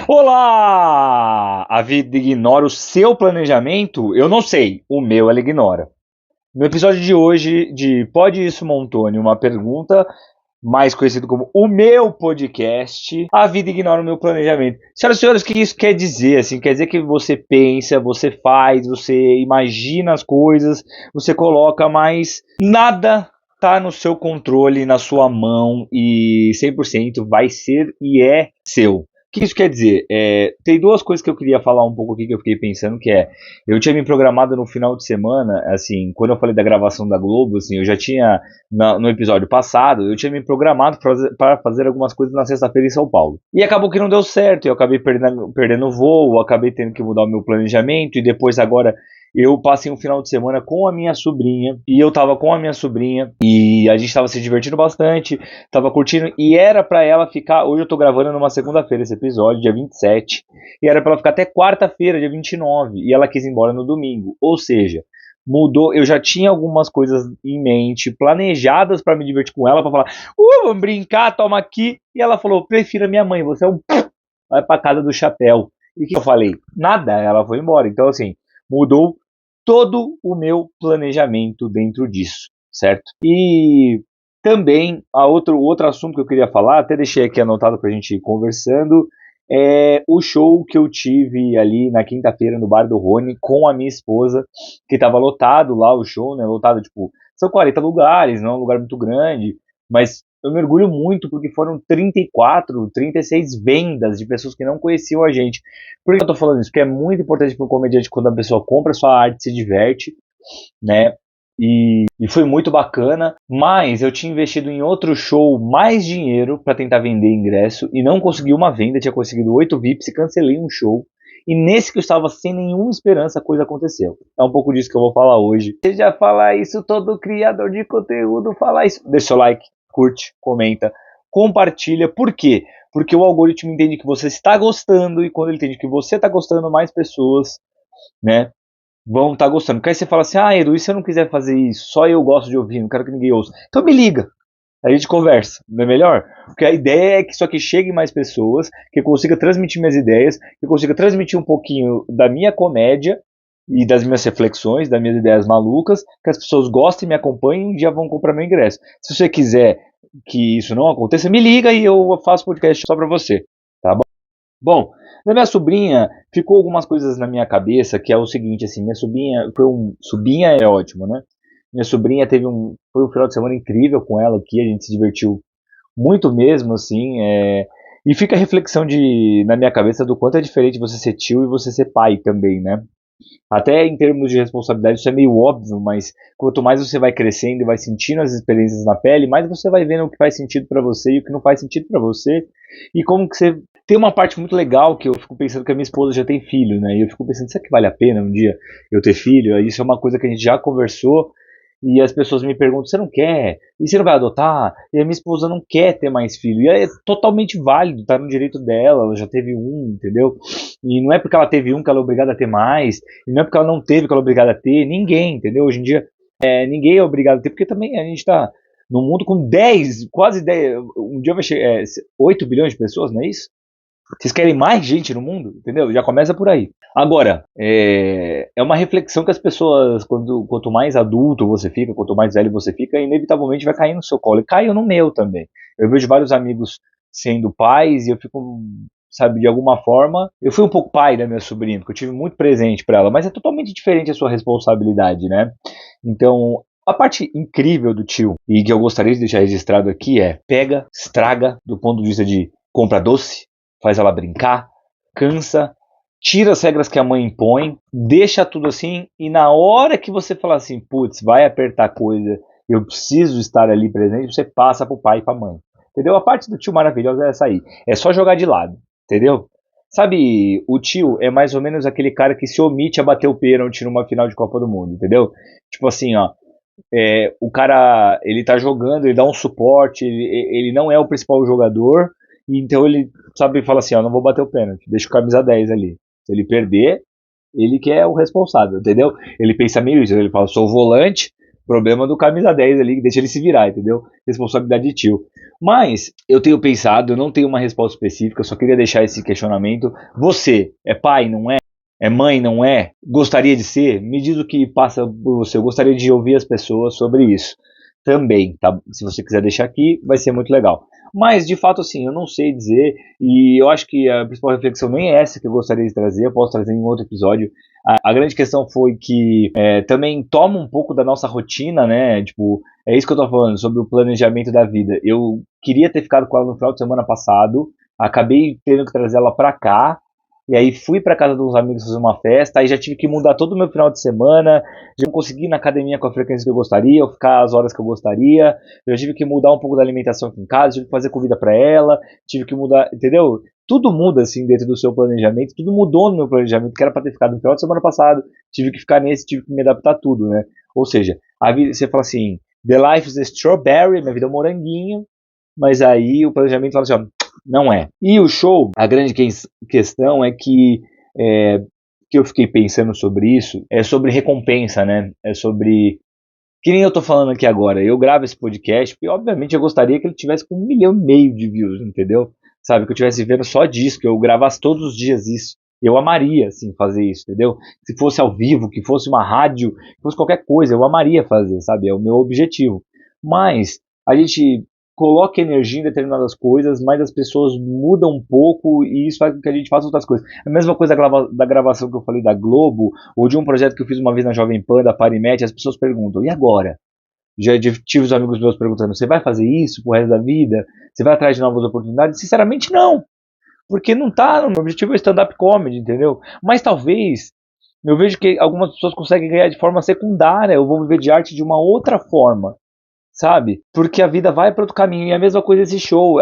Olá! A vida ignora o seu planejamento? Eu não sei, o meu ela ignora. No episódio de hoje de Pode Isso, Montone, uma pergunta, mais conhecido como o meu podcast, a vida ignora o meu planejamento. Senhoras e senhores, o que isso quer dizer? Assim, quer dizer que você pensa, você faz, você imagina as coisas, você coloca, mas nada tá no seu controle, na sua mão e 100% vai ser e é seu. O que isso quer dizer? Tem duas coisas que eu queria falar um pouco aqui que eu fiquei pensando, que é, eu tinha me programado no final de semana, assim, quando eu falei da gravação da Globo, assim, eu já tinha, no episódio passado, eu tinha me programado para fazer algumas coisas na sexta-feira em São Paulo. E acabou que não deu certo, eu acabei perdendo o voo, acabei tendo que mudar o meu planejamento, e depois agora eu passei um final de semana com a minha sobrinha, e eu tava com a minha sobrinha, e a gente tava se divertindo bastante, tava curtindo, e era pra ela ficar, hoje eu tô gravando numa segunda-feira esse episódio, dia 27, e era pra ela ficar até quarta-feira, dia 29, e ela quis ir embora no domingo, ou seja, mudou, eu já tinha algumas coisas em mente, planejadas pra me divertir com ela, pra falar, vamos brincar, toma aqui, e ela falou, prefiro a minha mãe, você é um vai pra casa do chapéu. E o que eu falei? Nada, ela foi embora, então assim, mudou todo o meu planejamento dentro disso, certo? E também, outro assunto que eu queria falar, até deixei aqui anotado pra gente ir conversando, é o show que eu tive ali na quinta-feira no Bar do Rony com a minha esposa, que tava lotado lá o show, né? Lotado, tipo, são 40 lugares, não é um lugar muito grande, mas eu me orgulho muito porque foram 34, 36 vendas de pessoas que não conheciam a gente. Por que eu tô falando isso? Porque é muito importante para um comediante quando a pessoa compra sua arte, se diverte, né? E foi muito bacana, mas eu tinha investido em outro show mais dinheiro para tentar vender ingresso e não consegui uma venda, tinha conseguido 8 VIPs e cancelei um show. E nesse que eu estava sem nenhuma esperança, a coisa aconteceu. É um pouco disso que eu vou falar hoje. Você já fala isso, todo criador de conteúdo fala isso. Deixa seu like, curte, comenta, compartilha. Por quê? Porque o algoritmo entende que você está gostando e quando ele entende que você está gostando, mais pessoas, né, vão estar gostando. Porque aí você fala assim, Edu, e se eu não quiser fazer isso? Só eu gosto de ouvir, não quero que ninguém ouça. Então me liga. A gente conversa, não é melhor? Porque a ideia é que isso aqui chegue mais pessoas, que eu consiga transmitir minhas ideias, que eu consiga transmitir um pouquinho da minha comédia e das minhas reflexões, das minhas ideias malucas, que as pessoas gostem, me acompanhem e um dia vão comprar meu ingresso. Se você quiser que isso não aconteça, me liga e eu faço podcast só pra você, tá bom? Bom, da minha sobrinha, ficou algumas coisas na minha cabeça, que é o seguinte, assim, minha sobrinha, sobrinha é ótimo, né? Minha sobrinha foi um final de semana incrível com ela aqui, a gente se divertiu muito mesmo, assim, e fica a reflexão na minha cabeça do quanto é diferente você ser tio e você ser pai também, né? Até em termos de responsabilidade, isso é meio óbvio, mas quanto mais você vai crescendo e vai sentindo as experiências na pele, mais você vai vendo o que faz sentido pra você e o que não faz sentido pra você. E como que você tem uma parte muito legal que eu fico pensando que a minha esposa já tem filho, né? E eu fico pensando, será que vale a pena um dia eu ter filho? Isso é uma coisa que a gente já conversou e as pessoas me perguntam, você não quer? E você não vai adotar? E a minha esposa não quer ter mais filho. E é totalmente válido, tá no direito dela, ela já teve um, entendeu? E não é porque ela teve um que ela é obrigada a ter mais, e não é porque ela não teve que ela é obrigada a ter, ninguém, entendeu? Hoje em dia, ninguém é obrigado a ter, porque também a gente tá num mundo com 10, quase 10, um dia vai chegar, 8 bilhões de pessoas, não é isso? Vocês querem mais gente no mundo? Entendeu? Já começa por aí. Agora, é uma reflexão que as pessoas, quanto mais adulto você fica, quanto mais velho você fica, inevitavelmente vai cair no seu colo. E caiu no meu também. Eu vejo vários amigos sendo pais e eu fico, sabe, de alguma forma. Eu fui um pouco pai da minha sobrinha, porque eu tive muito presente para ela, mas é totalmente diferente a sua responsabilidade, né? Então, a parte incrível do tio, e que eu gostaria de deixar registrado aqui pega, estraga, do ponto de vista de compra doce, faz ela brincar, cansa, tira as regras que a mãe impõe, deixa tudo assim, e na hora que você falar assim, putz, vai apertar coisa, eu preciso estar ali presente, você passa pro pai e pra mãe. Entendeu? A parte do tio maravilhosa é essa aí. É só jogar de lado, entendeu? Sabe, o tio é mais ou menos aquele cara que se omite a bater o pênalti numa final de Copa do Mundo, entendeu? Tipo assim, ó, o cara, ele tá jogando, ele dá um suporte, ele não é o principal jogador, e então ele sabe, fala assim, ó, não vou bater o pênalti, deixa o camisa 10 ali. Se ele perder, ele que é o responsável, entendeu? Ele pensa meio isso, ele fala, sou o volante, Problema do camisa 10 ali, que deixa ele se virar, entendeu? Responsabilidade de tio. Mas eu tenho pensado, eu não tenho uma resposta específica, eu só queria deixar esse questionamento. Você é pai, não é? É mãe, não é? Gostaria de ser? Me diz o que passa por você. Eu gostaria de ouvir as pessoas sobre isso também, tá? Se você quiser deixar aqui, vai ser muito legal. Mas, de fato, assim, eu não sei dizer, e eu acho que a principal reflexão nem é essa que eu gostaria de trazer, eu posso trazer em outro episódio. A grande questão foi que também toma um pouco da nossa rotina, né? Tipo, é isso que eu tô falando, sobre o planejamento da vida. Eu queria ter ficado com ela no final de semana passado, acabei tendo que trazer ela pra cá, e aí fui pra casa de uns amigos fazer uma festa, aí já tive que mudar todo o meu final de semana, já não consegui ir na academia com a frequência que eu gostaria, ou ficar as horas que eu gostaria, eu tive que mudar um pouco da alimentação aqui em casa, tive que fazer comida pra ela, tive que mudar, entendeu? Tudo muda assim dentro do seu planejamento, tudo mudou no meu planejamento, que era pra ter ficado no final de semana passado, tive que ficar nesse, tive que me adaptar a tudo, né? Ou seja, a vida, você fala assim, the life is a strawberry, minha vida é um moranguinho, mas aí o planejamento fala assim, ó, não é. E o show, a grande questão é que eu fiquei pensando sobre isso, é sobre recompensa, né? É sobre. Que nem eu tô falando aqui agora. Eu gravo esse podcast, porque obviamente eu gostaria que ele tivesse com 1,5 milhão de views, entendeu? Sabe? Que eu tivesse vendo só disso, que eu gravasse todos os dias isso. Eu amaria, assim, fazer isso, entendeu? Se fosse ao vivo, que fosse uma rádio, que fosse qualquer coisa, eu amaria fazer, sabe? É o meu objetivo. Mas a gente coloca energia em determinadas coisas, mas as pessoas mudam um pouco e isso faz com que a gente faça outras coisas. A mesma coisa da gravação que eu falei da Globo, ou de um projeto que eu fiz uma vez na Jovem Pan, da Parimet, as pessoas perguntam, e agora? Já tive os amigos meus perguntando, você vai fazer isso pro resto da vida? Você vai atrás de novas oportunidades? Sinceramente, não. Porque não tá, no meu objetivo é stand-up comedy, entendeu? Mas talvez, eu vejo que algumas pessoas conseguem ganhar de forma secundária, eu vou viver de arte de uma outra forma, sabe? Porque a vida vai para outro caminho. E a mesma coisa esse show.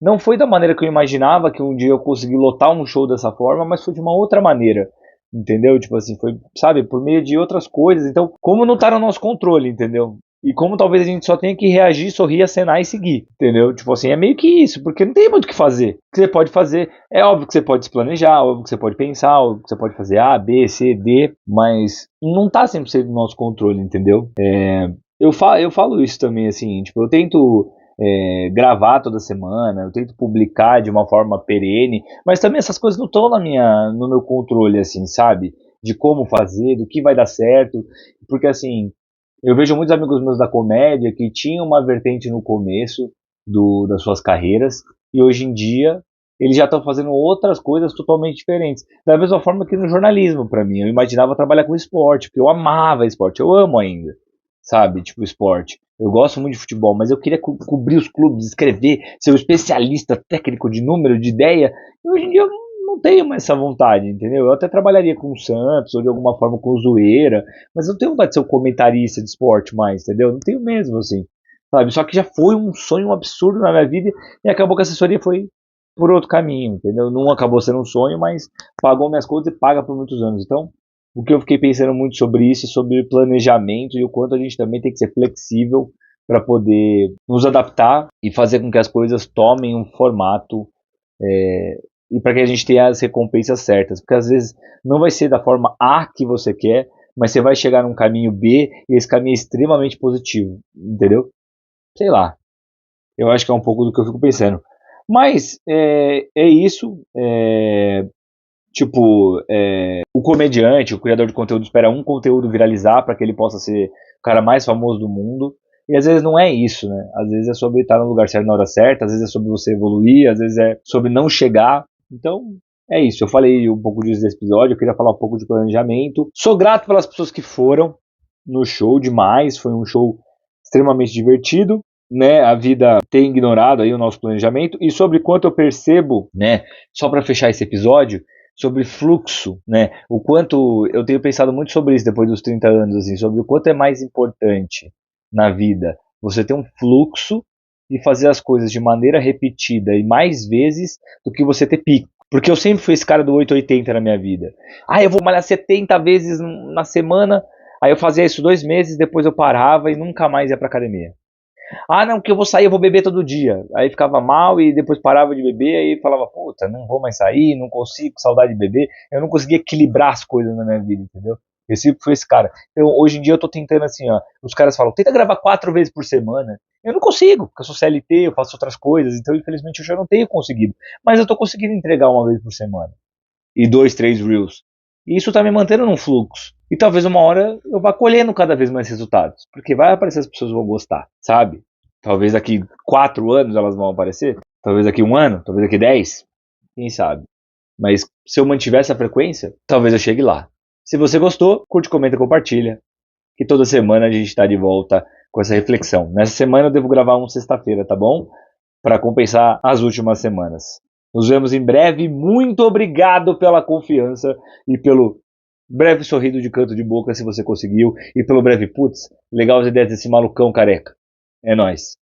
Não foi da maneira que eu imaginava que um dia eu consegui lotar um show dessa forma, mas foi de uma outra maneira. Entendeu? Tipo assim, foi, sabe, por meio de outras coisas. Então, como não tá no nosso controle, entendeu? E como talvez a gente só tenha que reagir, sorrir, acenar e seguir, entendeu? Tipo assim, é meio que isso, porque não tem muito o que fazer. O que você pode fazer, é óbvio que você pode se planejar, óbvio que você pode pensar, óbvio que você pode fazer A, B, C, D, mas não tá 100% no nosso controle, entendeu? Eu falo isso também, assim, tipo, eu tento gravar toda semana, eu tento publicar de uma forma perene, mas também essas coisas não estão no meu controle, assim, sabe? De como fazer, do que vai dar certo, porque assim, eu vejo muitos amigos meus da comédia que tinham uma vertente no começo das suas carreiras, e hoje em dia eles já estão fazendo outras coisas totalmente diferentes. Da mesma forma que no jornalismo, para mim, eu imaginava trabalhar com esporte, porque eu amava esporte, eu amo ainda, sabe? Tipo, esporte. Eu gosto muito de futebol, mas eu queria cobrir os clubes, escrever, ser um especialista técnico de número, de ideia. E hoje em dia eu não tenho mais essa vontade, entendeu? Eu até trabalharia com o Santos, ou de alguma forma com o Zoeira, mas eu não tenho vontade de ser um comentarista de esporte mais, entendeu? Não tenho mesmo, assim. Sabe? Só que já foi um sonho absurdo na minha vida e acabou que a assessoria foi por outro caminho, entendeu? Não acabou sendo um sonho, mas pagou minhas contas e paga por muitos anos. Então, o que eu fiquei pensando muito sobre isso, sobre planejamento e o quanto a gente também tem que ser flexível para poder nos adaptar e fazer com que as coisas tomem um formato e para que a gente tenha as recompensas certas. Porque às vezes não vai ser da forma A que você quer, mas você vai chegar num caminho B e esse caminho é extremamente positivo, entendeu? Sei lá. Eu acho que é um pouco do que eu fico pensando. Mas é isso. Tipo, o comediante, o criador de conteúdo espera um conteúdo viralizar para que ele possa ser o cara mais famoso do mundo. E às vezes não é isso, né? Às vezes é sobre estar no lugar certo na hora certa, às vezes é sobre você evoluir, às vezes é sobre não chegar. Então, é isso. Eu falei um pouco disso nesse episódio, eu queria falar um pouco de planejamento. Sou grato pelas pessoas que foram no show demais, foi um show extremamente divertido, né? A vida tem ignorado aí o nosso planejamento e sobre quanto eu percebo, né? Só para fechar esse episódio, sobre fluxo, né? O quanto eu tenho pensado muito sobre isso depois dos 30 anos, assim, sobre o quanto é mais importante na vida você ter um fluxo e fazer as coisas de maneira repetida e mais vezes do que você ter pico. Porque eu sempre fui esse cara do 880 na minha vida. Eu vou malhar 70 vezes na semana, aí eu fazia isso 2 meses, depois eu parava e nunca mais ia pra academia. Não, que eu vou sair, eu vou beber todo dia. Aí ficava mal e depois parava de beber, aí falava, puta, não vou mais sair, não consigo, saudade de beber. Eu não conseguia equilibrar as coisas na minha vida, entendeu? Recíproco foi esse cara. Então, hoje em dia eu tô tentando assim, ó. Os caras falam, tenta gravar 4 vezes por semana. Eu não consigo, porque eu sou CLT, eu faço outras coisas, então infelizmente eu já não tenho conseguido. Mas eu tô conseguindo entregar uma vez por semana. E 2, 3 Reels. E isso tá me mantendo num fluxo. E talvez uma hora eu vá colhendo cada vez mais resultados. Porque vai aparecer, as pessoas vão gostar, sabe? Talvez daqui 4 anos elas vão aparecer. Talvez daqui 1 ano, talvez daqui 10. Quem sabe? Mas se eu mantiver essa frequência, talvez eu chegue lá. Se você gostou, curte, comenta, compartilha. Que toda semana a gente está de volta com essa reflexão. Nessa semana eu devo gravar um sexta-feira, tá bom? Para compensar as últimas semanas. Nos vemos em breve. Muito obrigado pela confiança e pelo breve sorriso de canto de boca, se você conseguiu. E pelo breve, putz, legal as ideias desse malucão careca. É nóis.